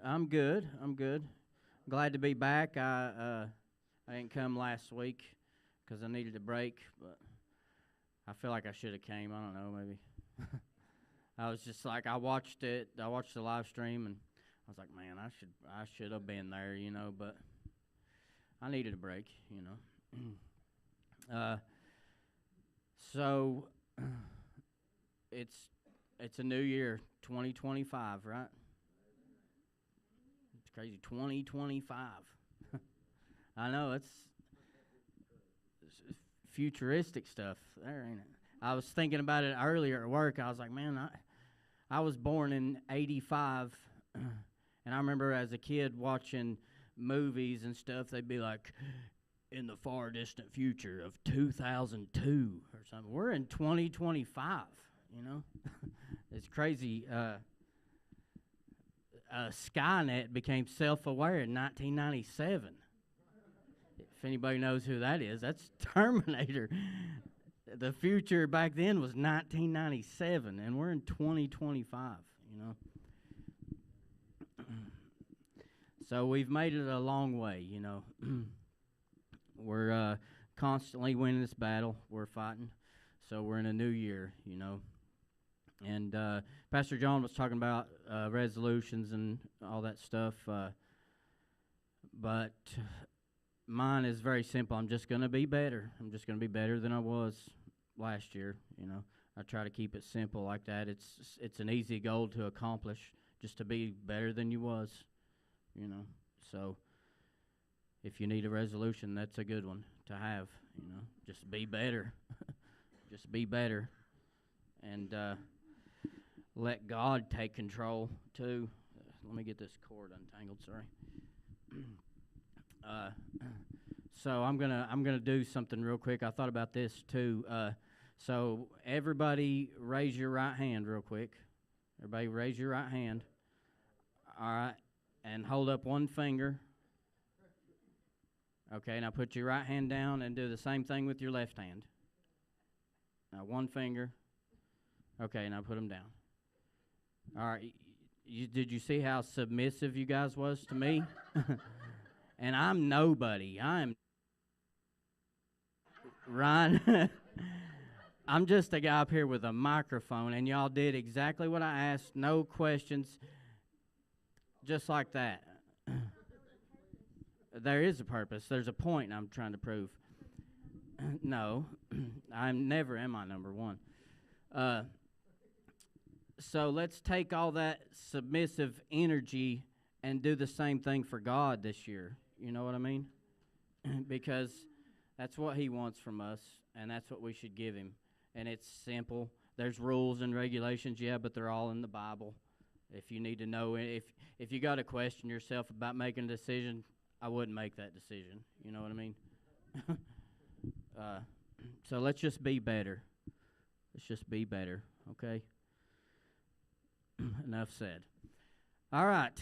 I'm good. I'm good. Glad to be back. I didn't come last week because I needed a break, but I feel like I should have came. I don't know, maybe. I was just like I watched it. I watched the live stream, and I was like, man, I should have been there, But I needed a break, Uh, so it's it's a new year, 2025, right? It's crazy, 2025. I know it's futuristic stuff there, ain't it? I was thinking about it earlier at work. I was like, man, I was born in '85, and I remember as a kid watching movies and stuff. They'd be like, in the far distant future of 2002 or something. We're in 2025. It's crazy. Skynet became self-aware in 1997. If anybody knows who that is, that's Terminator. The future back then was 1997, and we're in 2025, So we've made it a long way, We're constantly winning this battle we're fighting, so we're in a new year, And Pastor John was talking about resolutions and all that stuff, but mine is very simple. I'm just going to be better. I'm just going to be better than I was last year, I try to keep it simple like that. It's an easy goal to accomplish, just to be better than you was, So if you need a resolution, that's a good one to have, Just be better. Just be better. And let God take control too. Let me get this cord untangled, sorry. So I'm gonna do something real quick. I thought about this too. So everybody raise your right hand real quick. Everybody raise your right hand. All right. And hold up one finger. Okay, now put your right hand down and do the same thing with your left hand. Now one finger. Okay, now put them down. All right. Did you see how submissive you guys was to me? And I'm nobody. I'm Ryan. I'm just a guy up here with a microphone, and y'all did exactly what I asked. No questions. Just like that. There is a purpose. There's a point I'm trying to prove. No, I'm never am I number one. So let's take all that submissive energy and do the same thing for God this year. You know what I mean? Because that's what He wants from us, and that's what we should give Him. And it's simple. There's rules and regulations, yeah, but they're all in the Bible. If you need to know, if you got to question yourself about making a decision, I wouldn't make that decision. You know what I mean? So let's just be better. Let's just be better, okay? Enough said. All right.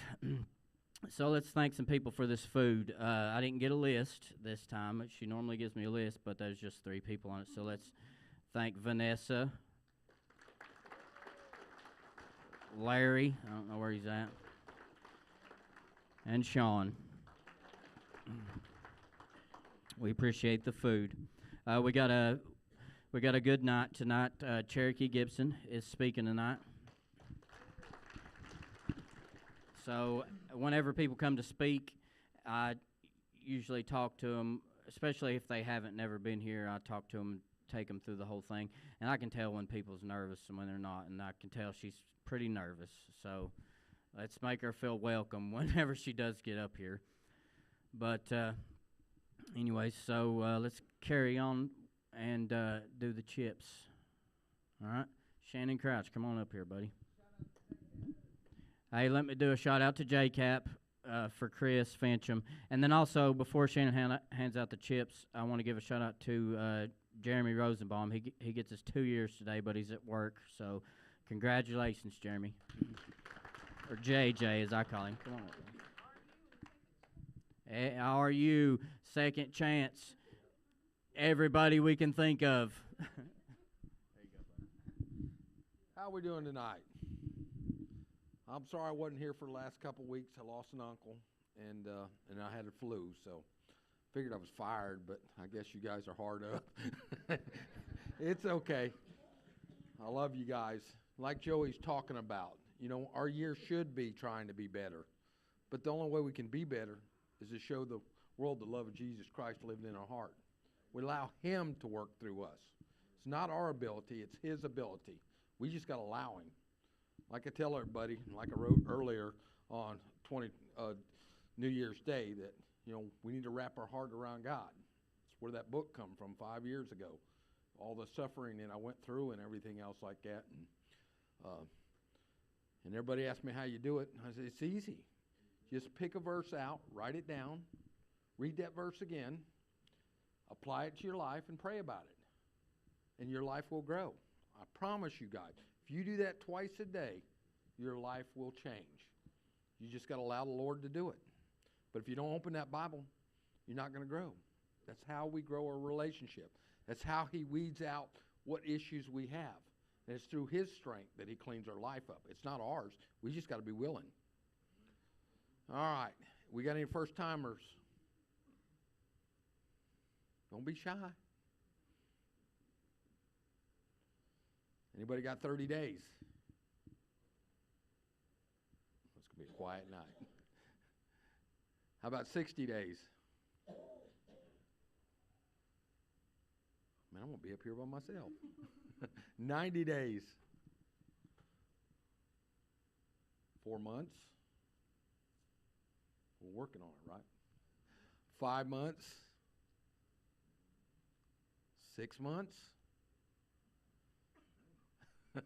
So let's thank some people for this food. I didn't get a list this time. She normally gives me a list, but there's just 3 people on it. So let's thank Vanessa, Larry, I don't know where he's at, and Sean. We appreciate the food. We got a good night tonight. Cherokee Gibson is speaking tonight. So whenever people come to speak, I usually talk to them, especially if they haven't never been here. I talk to them, take them through the whole thing, and I can tell when people's nervous and when they're not, and I can tell she's pretty nervous. So let's make her feel welcome whenever she does get up here. But anyway, so let's carry on and do the chips. All right? Shannon Crouch, come on up here, buddy. Hey, let me do a shout-out to JCAP for Chris Fincham. And then also, before Shannon hands out the chips, I want to give a shout-out to Jeremy Rosenbaum. He gets his 2 years today, but he's at work. So congratulations, Jeremy. Or JJ, as I call him. Come on up. Hey, how are you? Second chance. Everybody we can think of. There you go, buddy. How are we doing tonight? I'm sorry I wasn't here for the last couple weeks. I lost an uncle, and I had a flu, so figured I was fired, but I guess you guys are hard up. It's okay. I love you guys. Like Joey's talking about, our year should be trying to be better. But the only way we can be better is to show the world the love of Jesus Christ living in our heart. We allow Him to work through us. It's not our ability, it's His ability. We just got to allow Him. Like I tell everybody, like I wrote earlier on New Year's Day, that we need to wrap our heart around God. That's where that book come from 5 years ago. All the suffering that I went through and everything else like that, and everybody asked me how you do it. I said it's easy. Just pick a verse out, write it down, read that verse again, apply it to your life, and pray about it, and your life will grow. I promise you guys. If you do that twice a day, your life will change. You just got to allow the Lord to do it. But if you don't open that Bible, you're not going to grow. That's how we grow our relationship. That's how He weeds out what issues we have. And it's through His strength that He cleans our life up. It's not ours. We just got to be willing. All right. We got any first-timers? Don't be shy. Anybody got 30 days? It's going to be a quiet night. How about 60 days? Man, I'm going to be up here by myself. 90 days. 4 months. We're working on it, right? 5 months. 6 months. I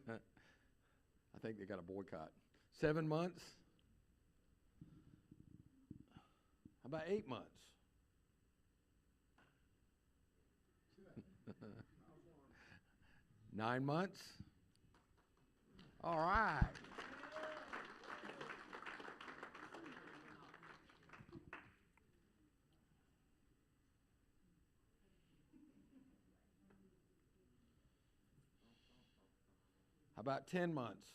think they got a boycott. 7 months. How about 8 months? 9 months. All right. How about 10 months?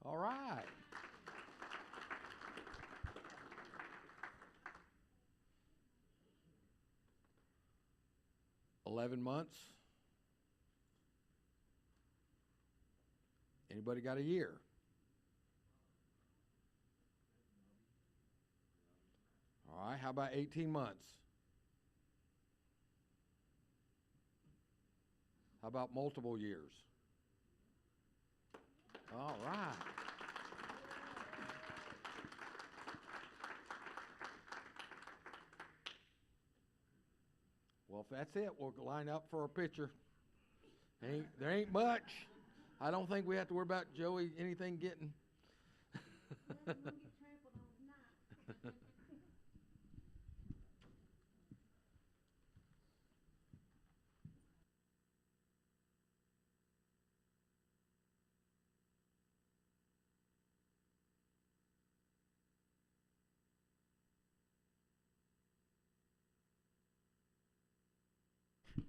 All right. 11 months. Anybody got a year? All right, how about 18 months? How about multiple years? All right. Well, if that's it, we'll line up for a picture. There ain't much. I don't think we have to worry about Joey anything getting.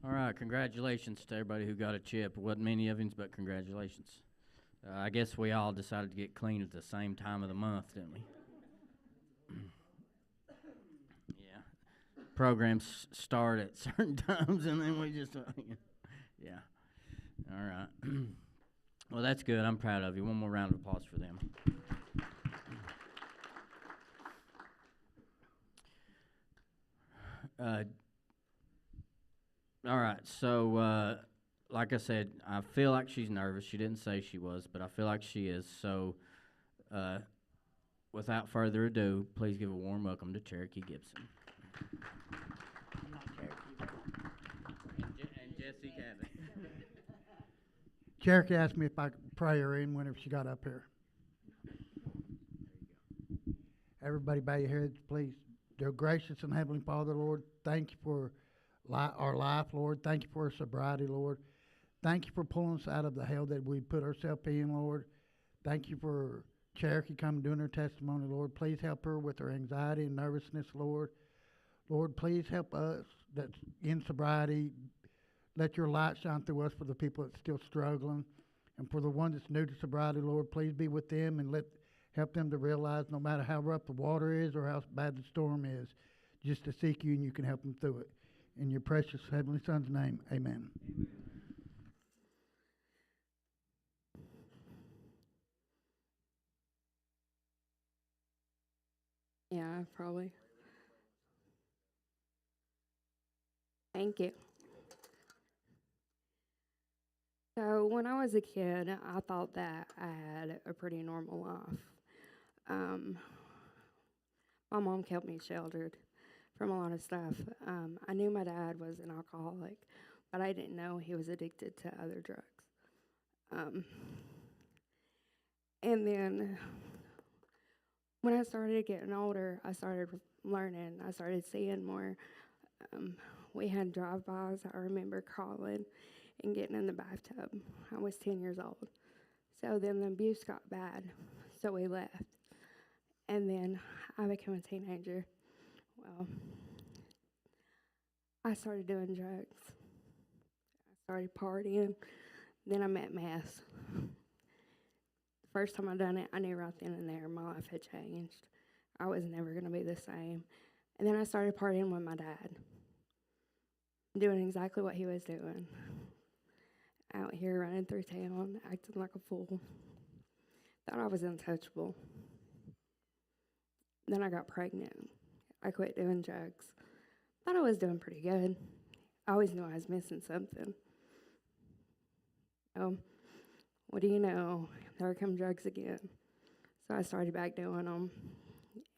All right, congratulations to everybody who got a chip. It wasn't many of you, but congratulations. I guess we all decided to get clean at the same time of the month, didn't we? Yeah. Programs start at certain times, and then we just, yeah. All right. Well, that's good. I'm proud of you. One more round of applause for them. All right, so like I said, I feel like she's nervous. She didn't say she was, but I feel like she is. So without further ado, please give a warm welcome to Cherokee Gibson. And Jesse Cabot. Cherokee asked me if I could pray her in whenever she got up here. Everybody bow your heads, please. Dear gracious and heavenly Father, Lord, thank you for our life, Lord. Thank you for our sobriety, Lord. Thank you for pulling us out of the hell that we put ourselves in, Lord. Thank you for Cherokee coming doing her testimony, Lord. Please help her with her anxiety and nervousness, Lord. Lord, please help us that's in sobriety. Let your light shine through us for the people that's still struggling. And for the one that's new to sobriety, Lord, please be with them and help them to realize no matter how rough the water is or how bad the storm is, just to seek you and you can help them through it. In your precious Heavenly Son's name, amen. Yeah, probably. Thank you. So when I was a kid, I thought that I had a pretty normal life. Um, my mom kept me sheltered from a lot of stuff. I knew my dad was an alcoholic, but I didn't know he was addicted to other drugs. Um, and then when I started getting older, I started learning. I started seeing more. Um, we had drive-bys. I remember crawling and getting in the bathtub. I was 10 years old. So then the abuse got bad, so we left. And then I became a teenager. Well, I started doing drugs. I started partying. Then I met meth. The first time I done it, I knew right then and there my life had changed. I was never going to be the same. And then I started partying with my dad, doing exactly what he was doing. Out here running through town, acting like a fool. Thought I was untouchable. Then I got pregnant. I quit doing drugs. Thought I was doing pretty good. I always knew I was missing something. What do you know? There come drugs again. So I started back doing them.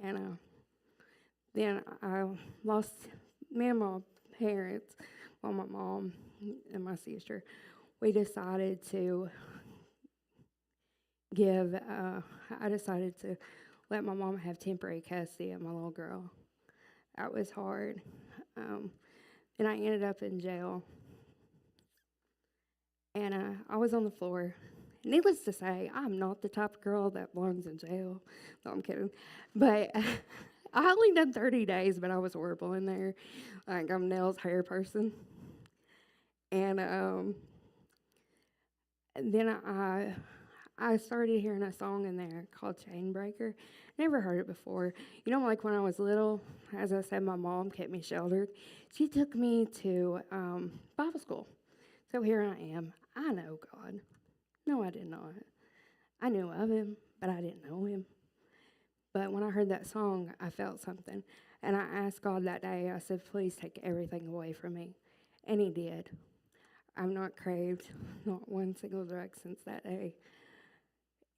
And then I lost me and my parents, well, my mom and my sister. We decided to I decided to let my mom have temporary custody of my little girl. That was hard. And I ended up in jail. And I was on the floor. Needless to say, I'm not the type of girl that belongs in jail. No, I'm kidding. But I only done 30 days, but I was horrible in there. Like, I'm Nell's hair person. And then I started hearing a song in there called Chain Breaker. Never heard it before. You know, like when I was little, as I said, my mom kept me sheltered. She took me to Bible school. So here I am. I know God. No, I did not. I knew of him, but I didn't know him. But when I heard that song, I felt something. And I asked God that day, I said, please take everything away from me. And he did. I've not craved not one single drug since that day.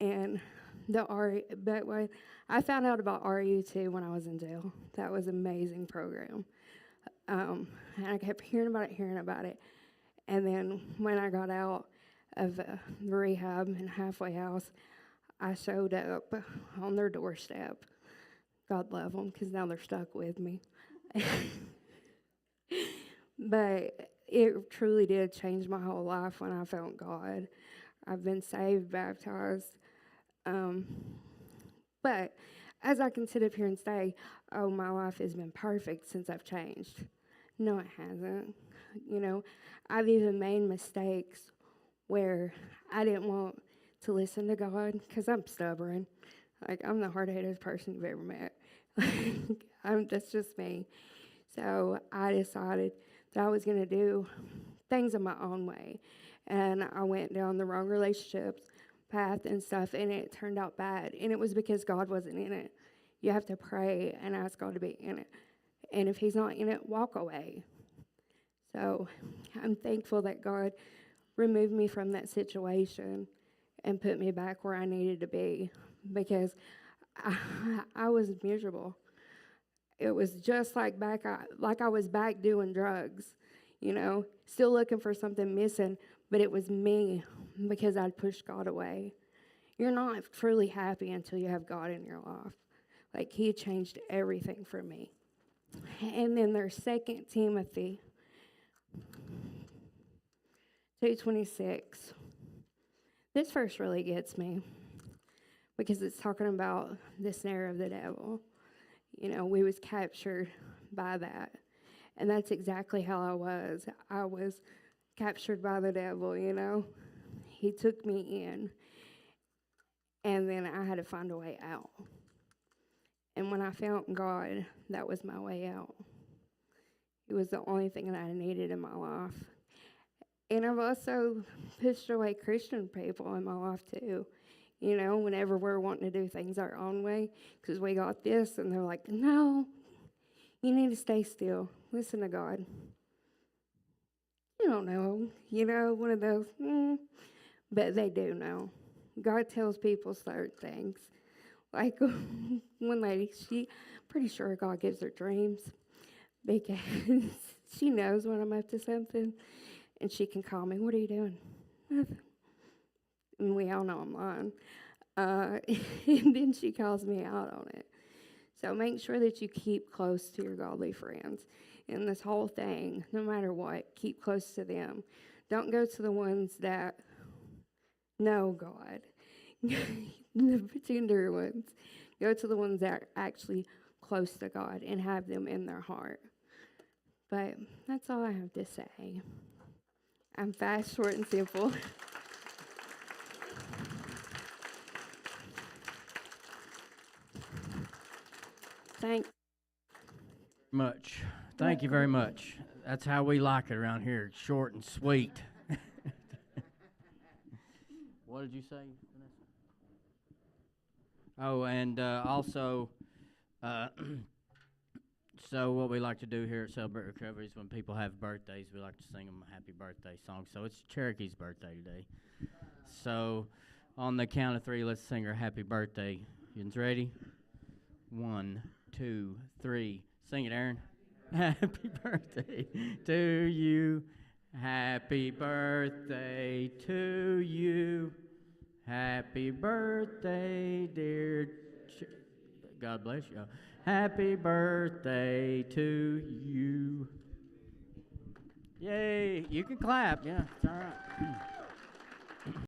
And but when I found out about RU2 when I was in jail. That was an amazing program. And I kept hearing about it. And then when I got out of the rehab and halfway house, I showed up on their doorstep. God love them, because now they're stuck with me. But it truly did change my whole life when I found God. I've been saved, baptized. But as I can sit up here and say, oh, my life has been perfect since I've changed. No, it hasn't. You know, I've even made mistakes where I didn't want to listen to God because I'm stubborn. Like, I'm the hard-headed person you've ever met. That's just me. So I decided that I was going to do things in my own way. And I went down the wrong relationships path and stuff, and it turned out bad. And it was because God wasn't in it. You have to pray and ask God to be in it. And if he's not in it, walk away. So I'm thankful that God removed me from that situation and put me back where I needed to be, because I was miserable. It was just like I was back doing drugs, you know, still looking for something missing, but it was me because I'd pushed God away. You're not truly happy until you have God in your life. Like, he changed everything for me. And then there's 2 Timothy 2:26. This verse really gets me because it's talking about the snare of the devil. You know, we was captured by that. And that's exactly how I was. I was captured by the devil, you know. He took me in, and then I had to find a way out. And when I found God, that was my way out. It was the only thing that I needed in my life. And I've also pushed away Christian people in my life too. You know, whenever we're wanting to do things our own way, because we got this, and they're like, no, you need to stay still. Listen to God. You don't know, one of those, but they do know. God tells people certain things. Like one lady, she pretty sure God gives her dreams because she knows when I'm up to something, and she can call me. What are you doing? Nothing. And we all know I'm lying. And then she calls me out on it. So make sure that you keep close to your godly friends. In this whole thing, no matter what, keep close to them. Don't go to the ones that know God, the pretender ones. Go to the ones that are actually close to God and have them in their heart. But that's all I have to say. I'm fast, short, and simple. Thanks. Much. Thank you very much. That's how we like it around here, short and sweet. What did you say, Vanessa? Oh, and also, so what we like to do here at Celebrate Recovery is when people have birthdays, we like to sing them a happy birthday song. So it's Cherokee's birthday today. So on the count of three, let's sing her happy birthday. You ready? 1, 2, 3. Sing it, Aaron. Happy birthday to you. Happy birthday to you. Happy birthday, dear. God bless you. Happy birthday to you. Yay. You can clap. Yeah, it's all right.